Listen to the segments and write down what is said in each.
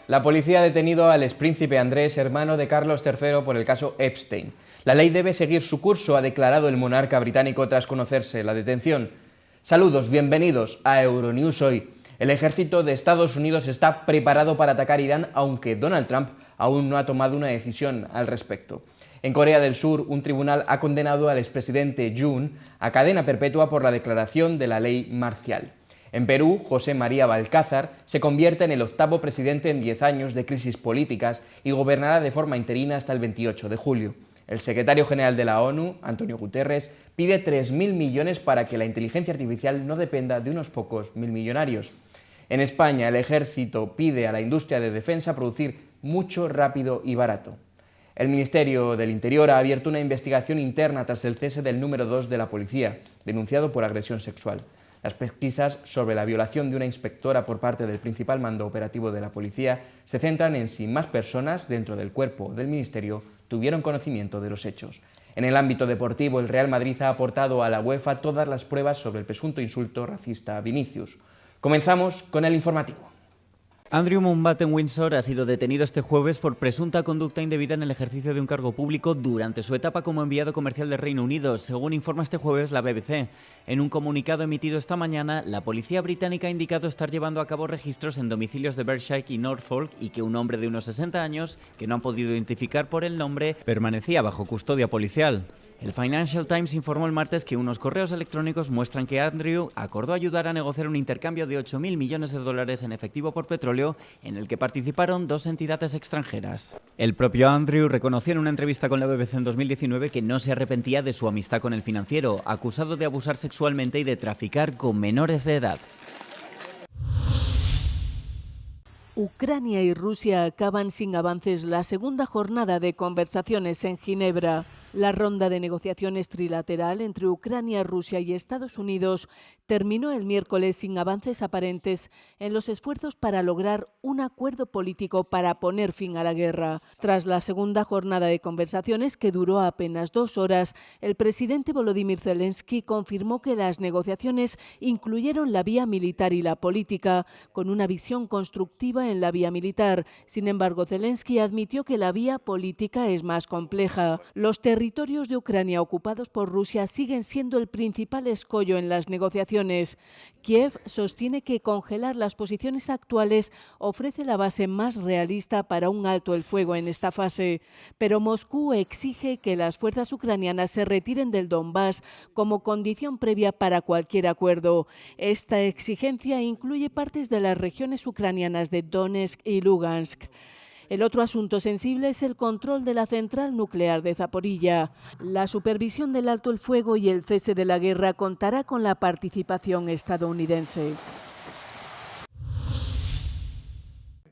La policía ha detenido al expríncipe Andrés, hermano de Carlos III, por el caso Epstein. La ley debe seguir su curso, ha declarado el monarca británico tras conocerse la detención. Saludos, bienvenidos a Euronews Hoy. El ejército de Estados Unidos está preparado para atacar Irán, aunque Donald Trump aún no ha tomado una decisión al respecto. En Corea del Sur, un tribunal ha condenado al expresidente Yoon a cadena perpetua por la declaración de la ley marcial. En Perú, José María Balcázar se convierte en el octavo presidente en 10 años de crisis políticas y gobernará de forma interina hasta el 28 de julio. El secretario general de la ONU, Antonio Guterres, pide 3.000 millones para que la inteligencia artificial no dependa de unos pocos mil millonarios. En España, el ejército pide a la industria de defensa producir mucho, rápido y barato. El Ministerio del Interior ha abierto una investigación interna tras el cese del número 2 de la policía, denunciado por agresión sexual. Las pesquisas sobre la violación de una inspectora por parte del principal mando operativo de la policía se centran en si más personas dentro del cuerpo del Ministerio tuvieron conocimiento de los hechos. En el ámbito deportivo, el Real Madrid ha aportado a la UEFA todas las pruebas sobre el presunto insulto racista a Vinicius. Comenzamos con el informativo. Andrew Mountbatten-Windsor ha sido detenido este jueves por presunta conducta indebida en el ejercicio de un cargo público durante su etapa como enviado comercial del Reino Unido, según informa este jueves la BBC. En un comunicado emitido esta mañana, la policía británica ha indicado estar llevando a cabo registros en domicilios de Berkshire y Norfolk y que un hombre de unos 60 años, que no han podido identificar por el nombre, permanecía bajo custodia policial. El Financial Times informó el martes que unos correos electrónicos muestran que Andrew acordó ayudar a negociar un intercambio de 8.000 millones de dólares en efectivo por petróleo en el que participaron dos entidades extranjeras. El propio Andrew reconoció en una entrevista con la BBC en 2019 que no se arrepentía de su amistad con el financiero, acusado de abusar sexualmente y de traficar con menores de edad. Ucrania y Rusia acaban sin avances la segunda jornada de conversaciones en Ginebra. La ronda de negociaciones trilateral entre Ucrania, Rusia y Estados Unidos terminó el miércoles sin avances aparentes en los esfuerzos para lograr un acuerdo político para poner fin a la guerra. Tras la segunda jornada de conversaciones, que duró apenas 2 horas, el presidente Volodymyr Zelensky confirmó que las negociaciones incluyeron la vía militar y la política, con una visión constructiva en la vía militar. Sin embargo, Zelensky admitió que la vía política es más compleja. Los territorios de Ucrania ocupados por Rusia siguen siendo el principal escollo en las negociaciones. Kiev sostiene que congelar las posiciones actuales ofrece la base más realista para un alto el fuego en esta fase, pero Moscú exige que las fuerzas ucranianas se retiren del Donbass como condición previa para cualquier acuerdo. Esta exigencia incluye partes de las regiones ucranianas de Donetsk y Lugansk. El otro asunto sensible es el control de la central nuclear de Zaporilla. La supervisión del alto el fuego y el cese de la guerra contará con la participación estadounidense.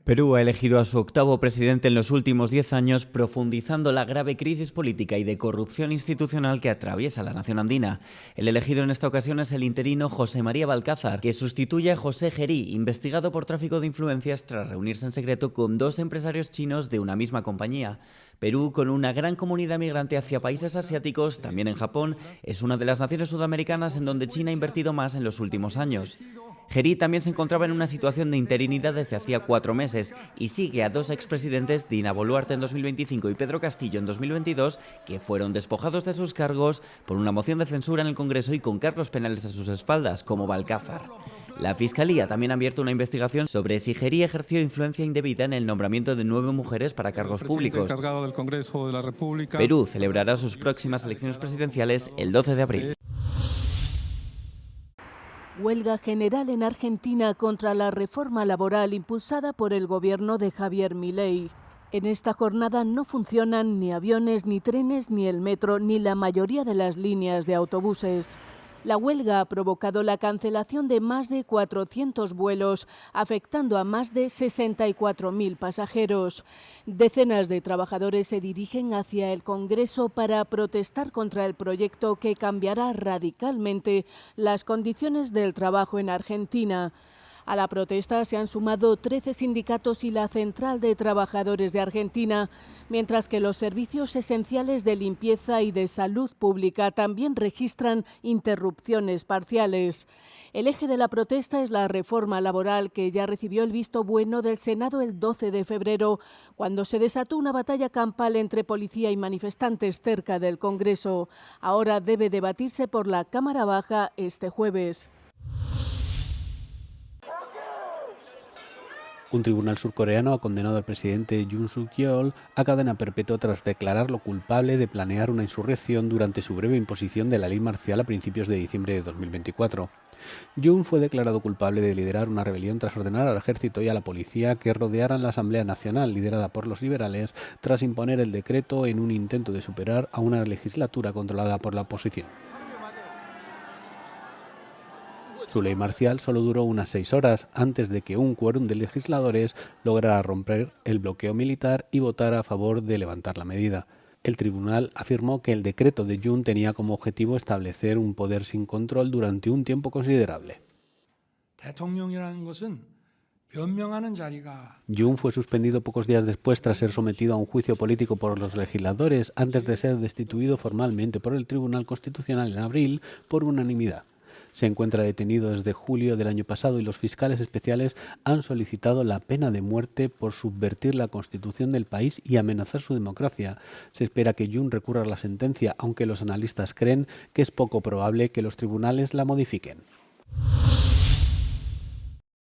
Perú ha elegido a su octavo presidente en los últimos 10 años, profundizando la grave crisis política y de corrupción institucional que atraviesa la nación andina. El elegido en esta ocasión es el interino José María Balcázar, que sustituye a José Gerí, investigado por tráfico de influencias tras reunirse en secreto con dos empresarios chinos de una misma compañía. Perú, con una gran comunidad migrante hacia países asiáticos, también en Japón, es una de las naciones sudamericanas en donde China ha invertido más en los últimos años. Gerí también se encontraba en una situación de interinidad desde hacía 4 meses y sigue a dos expresidentes, Dina Boluarte en 2025 y Pedro Castillo en 2022, que fueron despojados de sus cargos por una moción de censura en el Congreso y con cargos penales a sus espaldas, como Balcázar. La Fiscalía también ha abierto una investigación sobre si Gerí ejerció influencia indebida en el nombramiento de 9 mujeres para cargos públicos. Encargado del Congreso de la República. Perú celebrará sus próximas elecciones presidenciales el 12 de abril. Huelga general en Argentina contra la reforma laboral impulsada por el gobierno de Javier Milei. En esta jornada no funcionan ni aviones, ni trenes, ni el metro, ni la mayoría de las líneas de autobuses. La huelga ha provocado la cancelación de más de 400 vuelos, afectando a más de 64.000 pasajeros. Decenas de trabajadores se dirigen hacia el Congreso para protestar contra el proyecto que cambiará radicalmente las condiciones del trabajo en Argentina. A la protesta se han sumado 13 sindicatos y la Central de Trabajadores de Argentina, mientras que los servicios esenciales de limpieza y de salud pública también registran interrupciones parciales. El eje de la protesta es la reforma laboral, que ya recibió el visto bueno del Senado el 12 de febrero, cuando se desató una batalla campal entre policía y manifestantes cerca del Congreso. Ahora debe debatirse por la Cámara Baja este jueves. Un tribunal surcoreano ha condenado al presidente Yoon Suk-yeol a cadena perpetua tras declararlo culpable de planear una insurrección durante su breve imposición de la ley marcial a principios de diciembre de 2024. Yoon fue declarado culpable de liderar una rebelión tras ordenar al ejército y a la policía que rodearan la Asamblea Nacional, liderada por los liberales, tras imponer el decreto en un intento de superar a una legislatura controlada por la oposición. Su ley marcial solo duró unas 6 horas antes de que un quórum de legisladores lograra romper el bloqueo militar y votara a favor de levantar la medida. El tribunal afirmó que el decreto de Yoon tenía como objetivo establecer un poder sin control durante un tiempo considerable. Yoon fue suspendido pocos días después tras ser sometido a un juicio político por los legisladores antes de ser destituido formalmente por el Tribunal Constitucional en abril por unanimidad. Se encuentra detenido desde julio del año pasado y los fiscales especiales han solicitado la pena de muerte por subvertir la constitución del país y amenazar su democracia. Se espera que Yoon recurra la sentencia, aunque los analistas creen que es poco probable que los tribunales la modifiquen.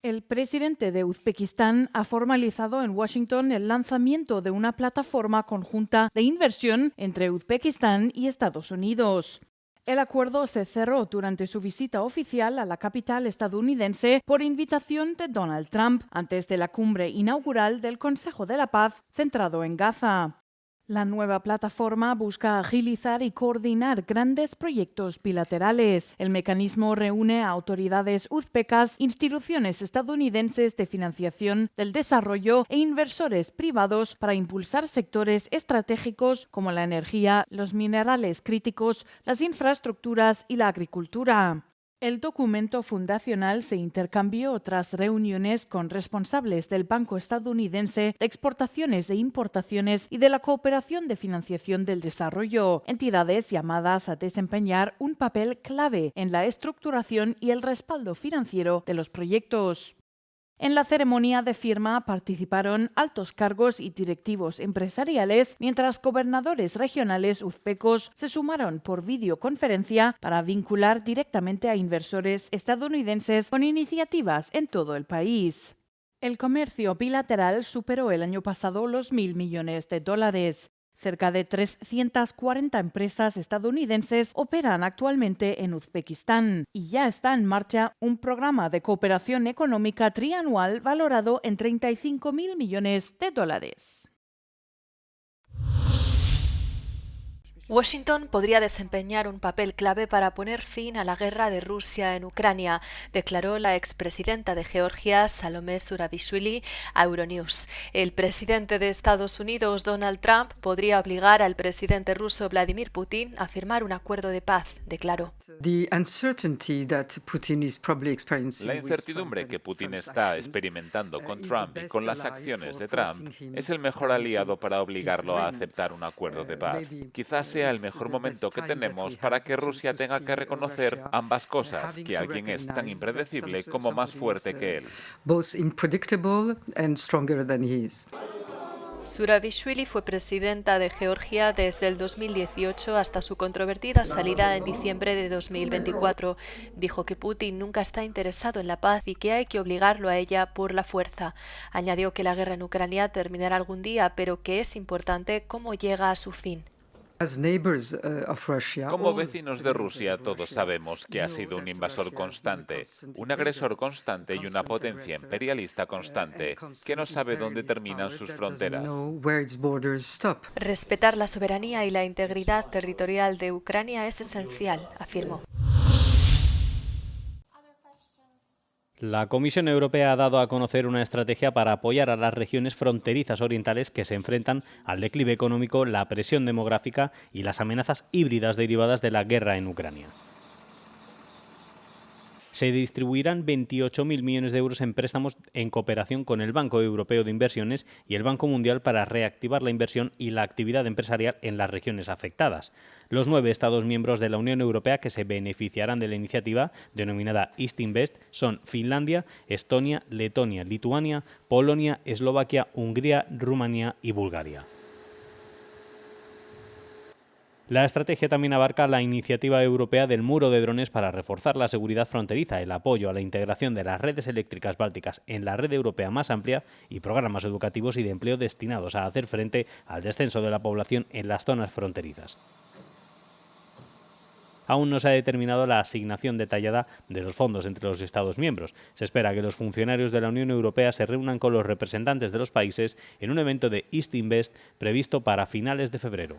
El presidente de Uzbekistán ha formalizado en Washington el lanzamiento de una plataforma conjunta de inversión entre Uzbekistán y Estados Unidos. El acuerdo se cerró durante su visita oficial a la capital estadounidense por invitación de Donald Trump antes de la cumbre inaugural del Consejo de la Paz centrado en Gaza. La nueva plataforma busca agilizar y coordinar grandes proyectos bilaterales. El mecanismo reúne a autoridades uzbecas, instituciones estadounidenses de financiación del desarrollo e inversores privados para impulsar sectores estratégicos como la energía, los minerales críticos, las infraestructuras y la agricultura. El documento fundacional se intercambió tras reuniones con responsables del Banco Estadounidense de Exportaciones e Importaciones y de la Cooperación de Financiación del Desarrollo, entidades llamadas a desempeñar un papel clave en la estructuración y el respaldo financiero de los proyectos. En la ceremonia de firma participaron altos cargos y directivos empresariales, mientras gobernadores regionales uzbecos se sumaron por videoconferencia para vincular directamente a inversores estadounidenses con iniciativas en todo el país. El comercio bilateral superó el año pasado los $1.000 millones. Cerca de 340 empresas estadounidenses operan actualmente en Uzbekistán y ya está en marcha un programa de cooperación económica trianual valorado en $35.000 millones. Washington podría desempeñar un papel clave para poner fin a la guerra de Rusia en Ucrania, declaró la expresidenta de Georgia, Salomé Zurabishvili, a Euronews. El presidente de Estados Unidos, Donald Trump, podría obligar al presidente ruso Vladimir Putin a firmar un acuerdo de paz, declaró. La incertidumbre que Putin está experimentando con Trump y con las acciones de Trump es el mejor aliado para obligarlo a aceptar un acuerdo de paz. Quizás sea el mejor momento que tenemos para que Rusia tenga que reconocer ambas cosas, que alguien es tan impredecible como más fuerte que él. Zurabishvili fue presidenta de Georgia desde el 2018 hasta su controvertida salida en diciembre de 2024. Dijo que Putin nunca está interesado en la paz y que hay que obligarlo a ella por la fuerza. Añadió que la guerra en Ucrania terminará algún día, pero que es importante cómo llega a su fin. Como vecinos de Rusia, todos sabemos que ha sido un invasor constante, un agresor constante y una potencia imperialista constante que no sabe dónde terminan sus fronteras. Respetar la soberanía y la integridad territorial de Ucrania es esencial, afirmó. La Comisión Europea ha dado a conocer una estrategia para apoyar a las regiones fronterizas orientales que se enfrentan al declive económico, la presión demográfica y las amenazas híbridas derivadas de la guerra en Ucrania. Se distribuirán 28.000 millones de euros en préstamos en cooperación con el Banco Europeo de Inversiones y el Banco Mundial para reactivar la inversión y la actividad empresarial en las regiones afectadas. Los 9 Estados miembros de la Unión Europea que se beneficiarán de la iniciativa, denominada East Invest, son Finlandia, Estonia, Letonia, Lituania, Polonia, Eslovaquia, Hungría, Rumanía y Bulgaria. La estrategia también abarca la iniciativa europea del muro de drones para reforzar la seguridad fronteriza, el apoyo a la integración de las redes eléctricas bálticas en la red europea más amplia y programas educativos y de empleo destinados a hacer frente al descenso de la población en las zonas fronterizas. Aún no se ha determinado la asignación detallada de los fondos entre los Estados miembros. Se espera que los funcionarios de la Unión Europea se reúnan con los representantes de los países en un evento de East Invest previsto para finales de febrero.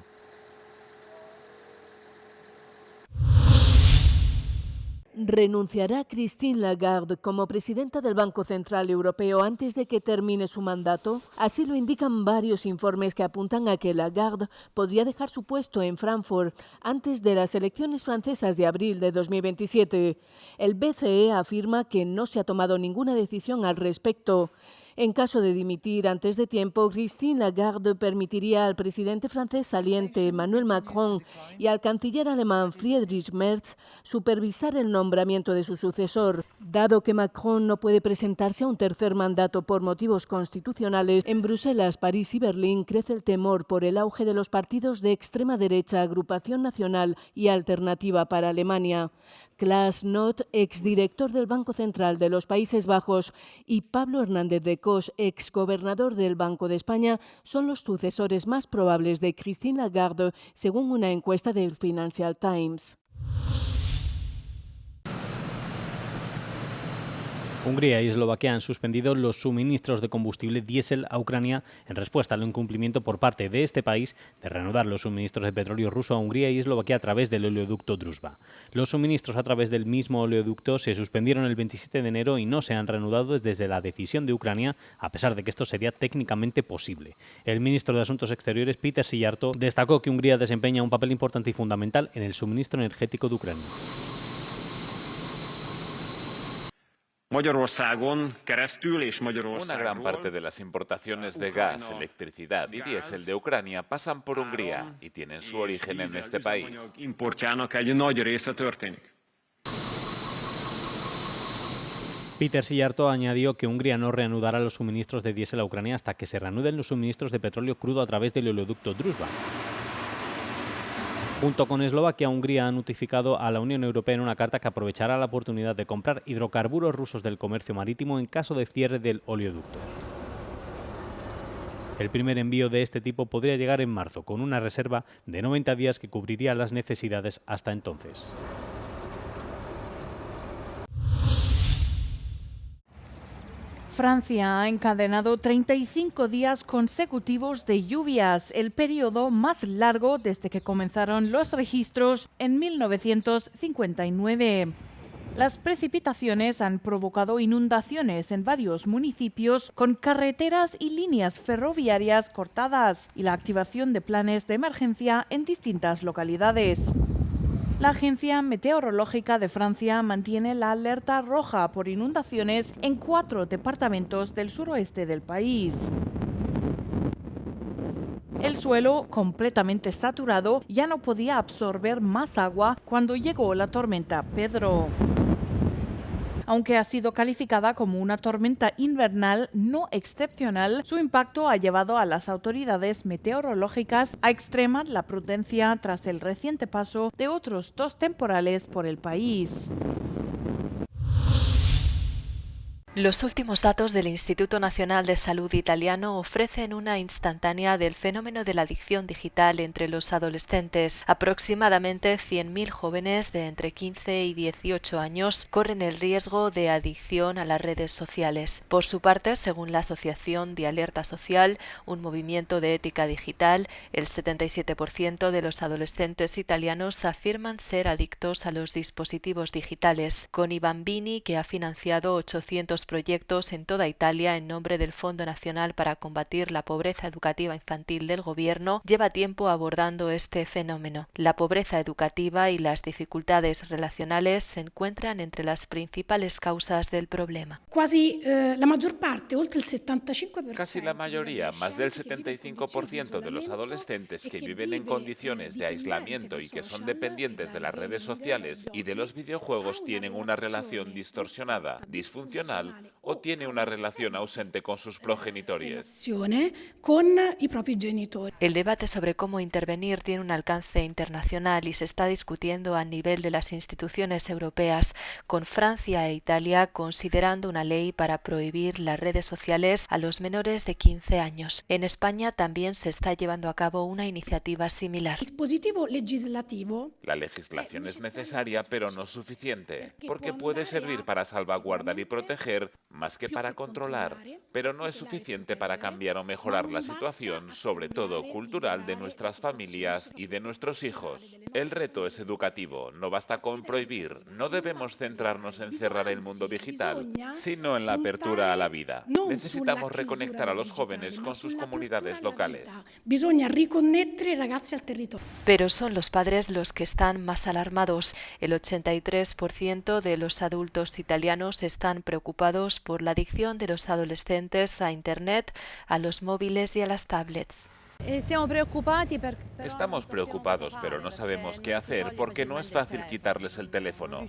Renunciará Christine Lagarde como presidenta del Banco Central Europeo antes de que termine su mandato. Así lo indican varios informes que apuntan a que Lagarde podría dejar su puesto en Frankfurt antes de las elecciones francesas de abril de 2027. El BCE afirma que no se ha tomado ninguna decisión al respecto. En caso de dimitir antes de tiempo, Christine Lagarde permitiría al presidente francés saliente Emmanuel Macron y al canciller alemán Friedrich Merz supervisar el nombramiento de su sucesor. Dado que Macron no puede presentarse a un tercer mandato por motivos constitucionales, en Bruselas, París y Berlín crece el temor por el auge de los partidos de extrema derecha, Agrupación Nacional y Alternativa para Alemania. Klaas Knot, exdirector del Banco Central de los Países Bajos, y Pablo Hernández de Cos, exgobernador del Banco de España, son los sucesores más probables de Christine Lagarde, según una encuesta del Financial Times. Hungría y Eslovaquia han suspendido los suministros de combustible diésel a Ucrania en respuesta al incumplimiento por parte de este país de reanudar los suministros de petróleo ruso a Hungría y Eslovaquia a través del oleoducto Druzhba. Los suministros a través del mismo oleoducto se suspendieron el 27 de enero y no se han reanudado desde la decisión de Ucrania, a pesar de que esto sería técnicamente posible. El ministro de Asuntos Exteriores, Péter Szijjártó, destacó que Hungría desempeña un papel importante y fundamental en el suministro energético de Ucrania. Una gran parte de las importaciones de gas, electricidad y diésel de Ucrania pasan por Hungría y tienen su origen en este país. Péter Szijjártó añadió que Hungría no reanudará los suministros de diésel a Ucrania hasta que se reanuden los suministros de petróleo crudo a través del oleoducto Druzhba. Junto con Eslovaquia, Hungría ha notificado a la Unión Europea en una carta que aprovechará la oportunidad de comprar hidrocarburos rusos del comercio marítimo en caso de cierre del oleoducto. El primer envío de este tipo podría llegar en marzo, con una reserva de 90 días que cubriría las necesidades hasta entonces. Francia ha encadenado 35 días consecutivos de lluvias, el periodo más largo desde que comenzaron los registros en 1959. Las precipitaciones han provocado inundaciones en varios municipios con carreteras y líneas ferroviarias cortadas y la activación de planes de emergencia en distintas localidades. La Agencia Meteorológica de Francia mantiene la alerta roja por inundaciones en 4 departamentos del suroeste del país. El suelo, completamente saturado, ya no podía absorber más agua cuando llegó la tormenta Pedro. Aunque ha sido calificada como una tormenta invernal no excepcional, su impacto ha llevado a las autoridades meteorológicas a extremar la prudencia tras el reciente paso de otros 2 temporales por el país. Los últimos datos del Instituto Nacional de Salud italiano ofrecen una instantánea del fenómeno de la adicción digital entre los adolescentes. Aproximadamente 100.000 jóvenes de entre 15 y 18 años corren el riesgo de adicción a las redes sociales. Por su parte, según la Asociación de Alerta Social, un movimiento de ética digital, el 77% de los adolescentes italianos afirman ser adictos a los dispositivos digitales. Con i Bambini, que ha financiado 800 proyectos en toda Italia en nombre del Fondo Nacional para combatir la pobreza educativa infantil del gobierno, lleva tiempo abordando este fenómeno. La pobreza educativa y las dificultades relacionales se encuentran entre las principales causas del problema. Casi la mayor parte, oltre el 75%. Casi la mayoría, más del 75% de los adolescentes que viven en condiciones de aislamiento y que son dependientes de las redes sociales y de los videojuegos tienen una relación distorsionada, disfuncional o tiene una relación ausente con sus progenitores. El debate sobre cómo intervenir tiene un alcance internacional y se está discutiendo a nivel de las instituciones europeas, con Francia e Italia considerando una ley para prohibir las redes sociales a los menores de 15 años. En España también se está llevando a cabo una iniciativa similar. La legislación es necesaria, pero no suficiente, porque puede servir para salvaguardar y proteger más que para controlar, pero no es suficiente para cambiar o mejorar la situación, sobre todo cultural, de nuestras familias y de nuestros hijos. El reto es educativo, no basta con prohibir, no debemos centrarnos en cerrar el mundo digital, sino en la apertura a la vida. Necesitamos reconectar a los jóvenes con sus comunidades locales. Pero son los padres los que están más alarmados. El 83% de los adultos italianos están preocupados por la adicción de los adolescentes a Internet, a los móviles y a las tablets. Estamos preocupados, pero no sabemos qué hacer porque no es fácil quitarles el teléfono.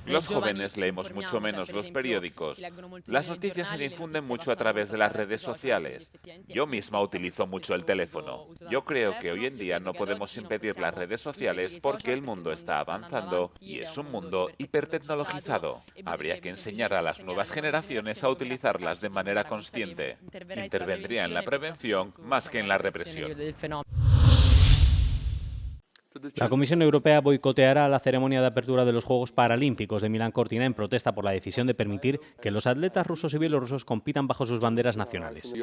Los jóvenes leemos mucho menos los periódicos. Las noticias se difunden mucho a través de las redes sociales. Yo misma utilizo mucho el teléfono. Yo creo que hoy en día no podemos impedir las redes sociales porque el mundo está avanzando y es un mundo hipertecnologizado. Habría que enseñar a las nuevas generaciones a utilizarlas de manera consciente. Intervendría en la prevención más que en la represión. La Comisión Europea boicoteará la ceremonia de apertura de los Juegos Paralímpicos de Milán-Cortina en protesta por la decisión de permitir que los atletas rusos y bielorrusos compitan bajo sus banderas nacionales.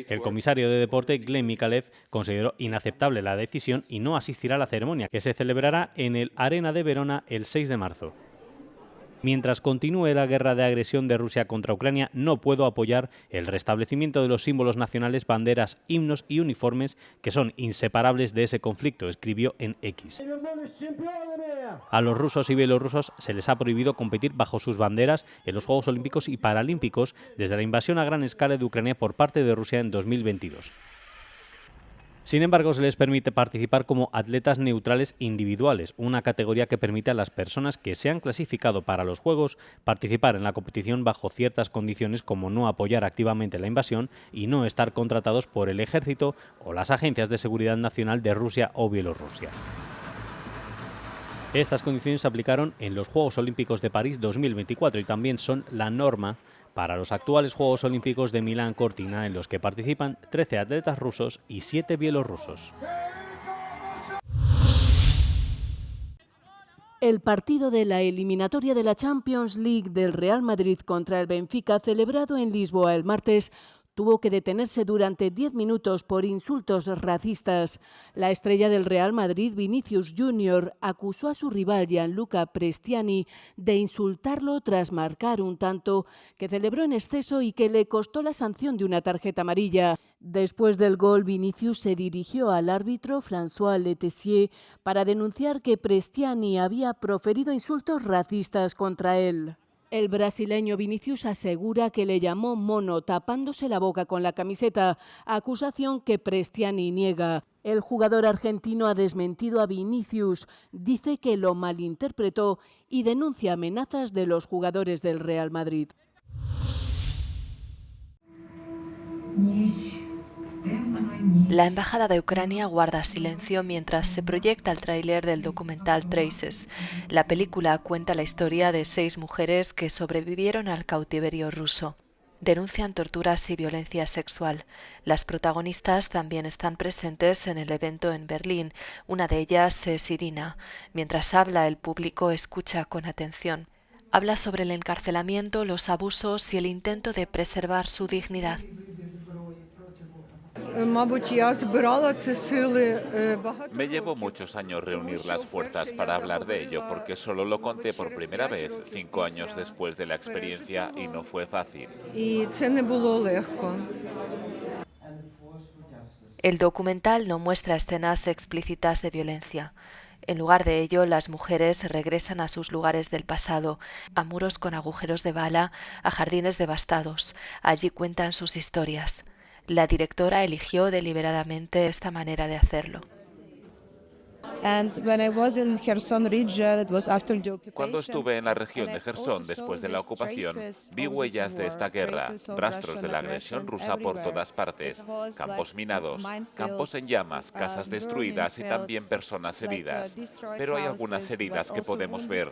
El comisario de deporte, Glen Mikalev, consideró inaceptable la decisión y no asistirá a la ceremonia, que se celebrará en el Arena de Verona el 6 de marzo. Mientras continúe la guerra de agresión de Rusia contra Ucrania, no puedo apoyar el restablecimiento de los símbolos nacionales, banderas, himnos y uniformes que son inseparables de ese conflicto, escribió en X. A los rusos y bielorrusos se les ha prohibido competir bajo sus banderas en los Juegos Olímpicos y Paralímpicos desde la invasión a gran escala de Ucrania por parte de Rusia en 2022. Sin embargo, se les permite participar como atletas neutrales individuales, una categoría que permite a las personas que se han clasificado para los Juegos participar en la competición bajo ciertas condiciones como no apoyar activamente la invasión y no estar contratados por el ejército o las agencias de seguridad nacional de Rusia o Bielorrusia. Estas condiciones se aplicaron en los Juegos Olímpicos de París 2024 y también son la norma para los actuales Juegos Olímpicos de Milán-Cortina, en los que participan 13 atletas rusos y 7 bielorrusos. El partido de la eliminatoria de la Champions League del Real Madrid contra el Benfica, celebrado en Lisboa el martes, tuvo que detenerse durante 10 minutos por insultos racistas. La estrella del Real Madrid, Vinicius Junior, acusó a su rival Gianluca Prestiani de insultarlo tras marcar un tanto que celebró en exceso y que le costó la sanción de una tarjeta amarilla. Después del gol, Vinicius se dirigió al árbitro François Letessier para denunciar que Prestiani había proferido insultos racistas contra él. El brasileño Vinicius asegura que le llamó mono tapándose la boca con la camiseta, acusación que Prestiani niega. El jugador argentino ha desmentido a Vinicius, dice que lo malinterpretó y denuncia amenazas de los jugadores del Real Madrid. La Embajada de Ucrania guarda silencio mientras se proyecta el tráiler del documental Traces. La película cuenta la historia de 6 mujeres que sobrevivieron al cautiverio ruso. Denuncian torturas y violencia sexual. Las protagonistas también están presentes en el evento en Berlín. Una de ellas es Irina. Mientras habla, el público escucha con atención. Habla sobre el encarcelamiento, los abusos y el intento de preservar su dignidad. Me llevó muchos años reunir las fuerzas para hablar de ello, porque solo lo conté por primera vez 5 años después de la experiencia y no fue fácil. El documental no muestra escenas explícitas de violencia. En lugar de ello, las mujeres regresan a sus lugares del pasado, a muros con agujeros de bala, a jardines devastados. Allí cuentan sus historias. La directora eligió deliberadamente esta manera de hacerlo. Cuando estuve en la región de Jersón después de la ocupación, vi huellas de esta guerra, rastros de la agresión rusa por todas partes, campos minados, campos en llamas, casas destruidas y también personas heridas. Pero hay algunas heridas que podemos ver,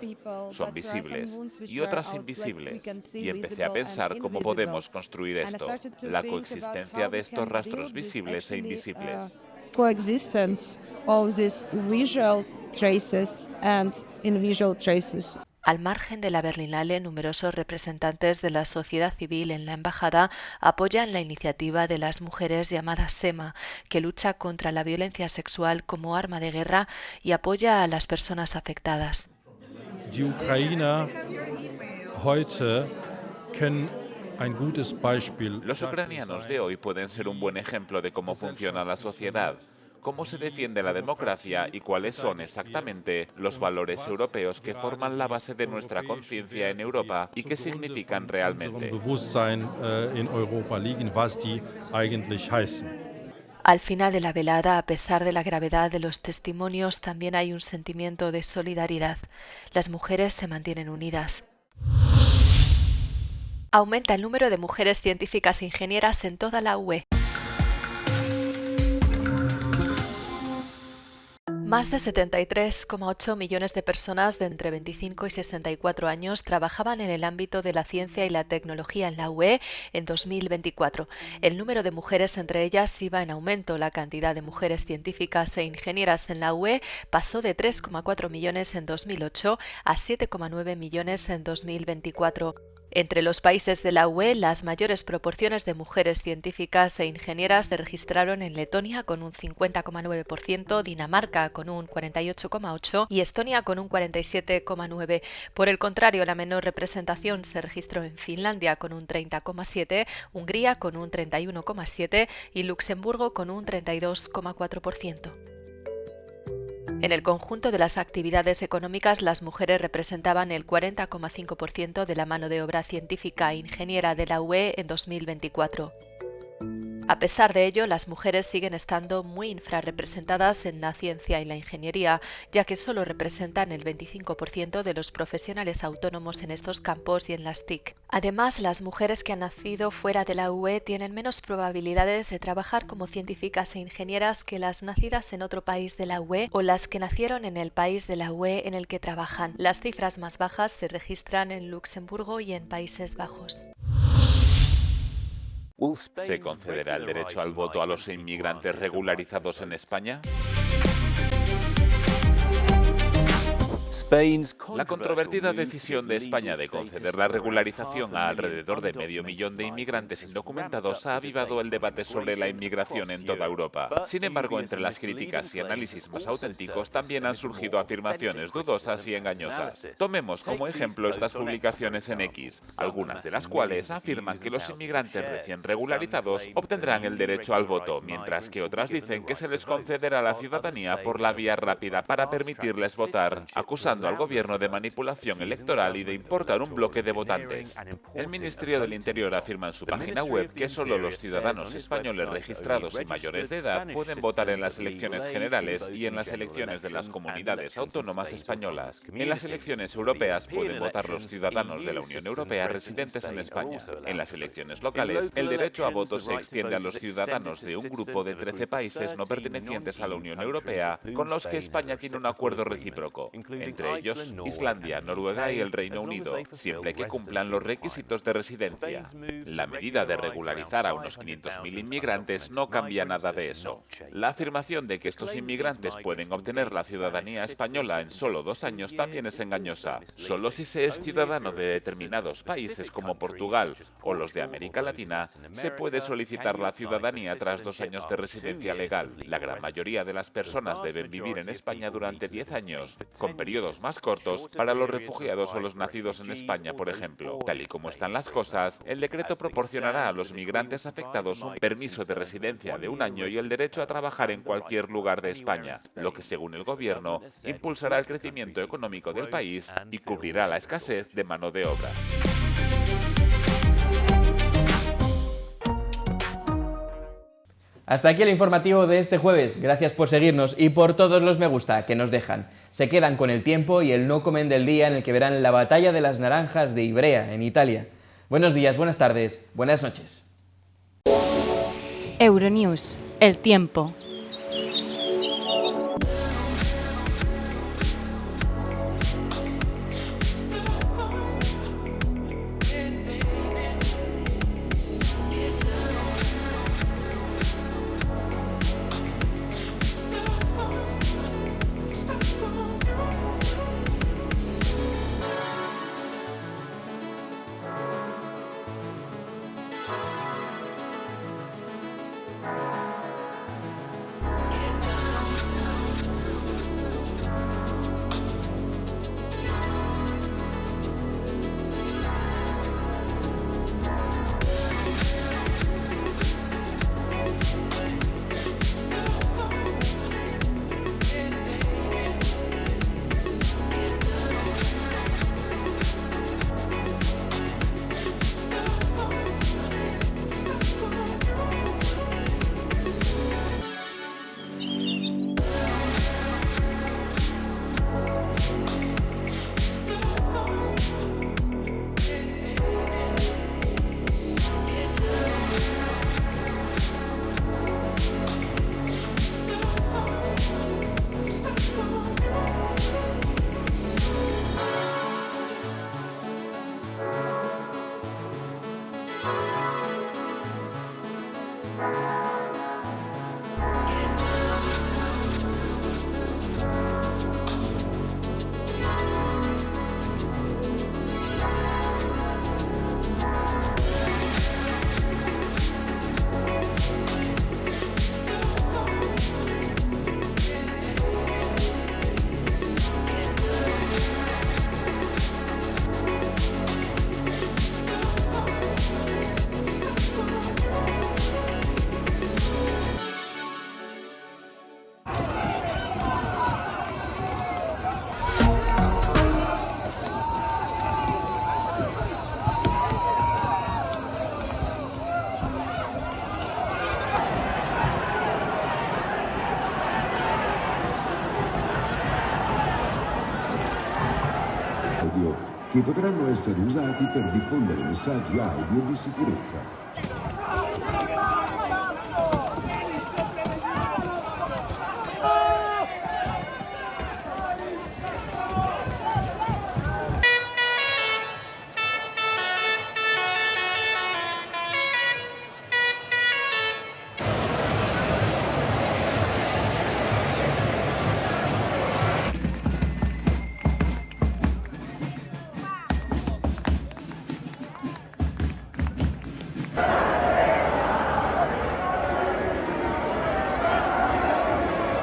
son visibles, y otras invisibles. Y empecé a pensar cómo podemos construir esto, la coexistencia de estos rastros visibles e invisibles. Coexistence of these visual traces and invisible traces. Al margen de la Berlinale, numerosos representantes de la sociedad civil en la embajada apoyan la iniciativa de las mujeres llamada SEMA, que lucha contra la violencia sexual como arma de guerra y apoya a las personas afectadas. Die Ukrainer heute kennen. Los ucranianos de hoy pueden ser un buen ejemplo de cómo funciona la sociedad, cómo se defiende la democracia y cuáles son exactamente los valores europeos que forman la base de nuestra conciencia en Europa y qué significan realmente. Al final de la velada, a pesar de la gravedad de los testimonios, también hay un sentimiento de solidaridad. Las mujeres se mantienen unidas. Aumenta el número de mujeres científicas e ingenieras en toda la UE. Más de 73,8 millones de personas de entre 25 y 64 años trabajaban en el ámbito de la ciencia y la tecnología en la UE en 2024. El número de mujeres entre ellas iba en aumento. La cantidad de mujeres científicas e ingenieras en la UE pasó de 3,4 millones en 2008 a 7,9 millones en 2024. Entre los países de la UE, las mayores proporciones de mujeres científicas e ingenieras se registraron en Letonia con un 50,9%, Dinamarca con un 48,8% y Estonia con un 47,9%. Por el contrario, la menor representación se registró en Finlandia con un 30,7%, Hungría con un 31,7% y Luxemburgo con un 32,4%. En el conjunto de las actividades económicas, las mujeres representaban el 40,5% de la mano de obra científica e ingeniera de la UE en 2024. A pesar de ello, las mujeres siguen estando muy infrarrepresentadas en la ciencia y la ingeniería, ya que solo representan el 25% de los profesionales autónomos en estos campos y en las TIC. Además, las mujeres que han nacido fuera de la UE tienen menos probabilidades de trabajar como científicas e ingenieras que las nacidas en otro país de la UE o las que nacieron en el país de la UE en el que trabajan. Las cifras más bajas se registran en Luxemburgo y en Países Bajos. ¿Se concederá el derecho al voto a los inmigrantes regularizados en España? La controvertida decisión de España de conceder la regularización a alrededor de 500.000 de inmigrantes indocumentados ha avivado el debate sobre la inmigración en toda Europa. Sin embargo, entre las críticas y análisis más auténticos también han surgido afirmaciones dudosas y engañosas. Tomemos como ejemplo estas publicaciones en X, algunas de las cuales afirman que los inmigrantes recién regularizados obtendrán el derecho al voto, mientras que otras dicen que se les concederá la ciudadanía por la vía rápida para permitirles votar, acusando al gobierno de manipulación electoral y de importar un bloque de votantes. El Ministerio del Interior afirma en su página web que solo los ciudadanos españoles registrados y mayores de edad pueden votar en las elecciones generales y en las elecciones de las comunidades autónomas españolas. En las elecciones europeas pueden votar los ciudadanos de la Unión Europea residentes en España. En las elecciones locales, el derecho a voto se extiende a los ciudadanos de un grupo de 13 países no pertenecientes a la Unión Europea con los que España tiene un acuerdo recíproco. En entre ellos Islandia, Noruega y el Reino Unido, siempre que cumplan los requisitos de residencia. La medida de regularizar a unos 500.000 inmigrantes no cambia nada de eso. La afirmación de que estos inmigrantes pueden obtener la ciudadanía española en solo 2 años también es engañosa. Solo si se es ciudadano de determinados países como Portugal o los de América Latina, se puede solicitar la ciudadanía tras 2 años de residencia legal. La gran mayoría de las personas deben vivir en España durante 10 años, con periodos más cortos para los refugiados o los nacidos en España, por ejemplo. Tal y como están las cosas, el decreto proporcionará a los migrantes afectados un permiso de residencia de 1 año y el derecho a trabajar en cualquier lugar de España, lo que, según el Gobierno, impulsará el crecimiento económico del país y cubrirá la escasez de mano de obra. Hasta aquí el informativo de este jueves. Gracias por seguirnos y por todos los me gusta que nos dejan. Se quedan con el tiempo y el no comen del día, en el que verán la batalla de las naranjas de Ivrea, en Italia. Buenos días, buenas tardes, buenas noches. Euronews, el tiempo. Che potranno essere usati per diffondere messaggi audio di sicurezza.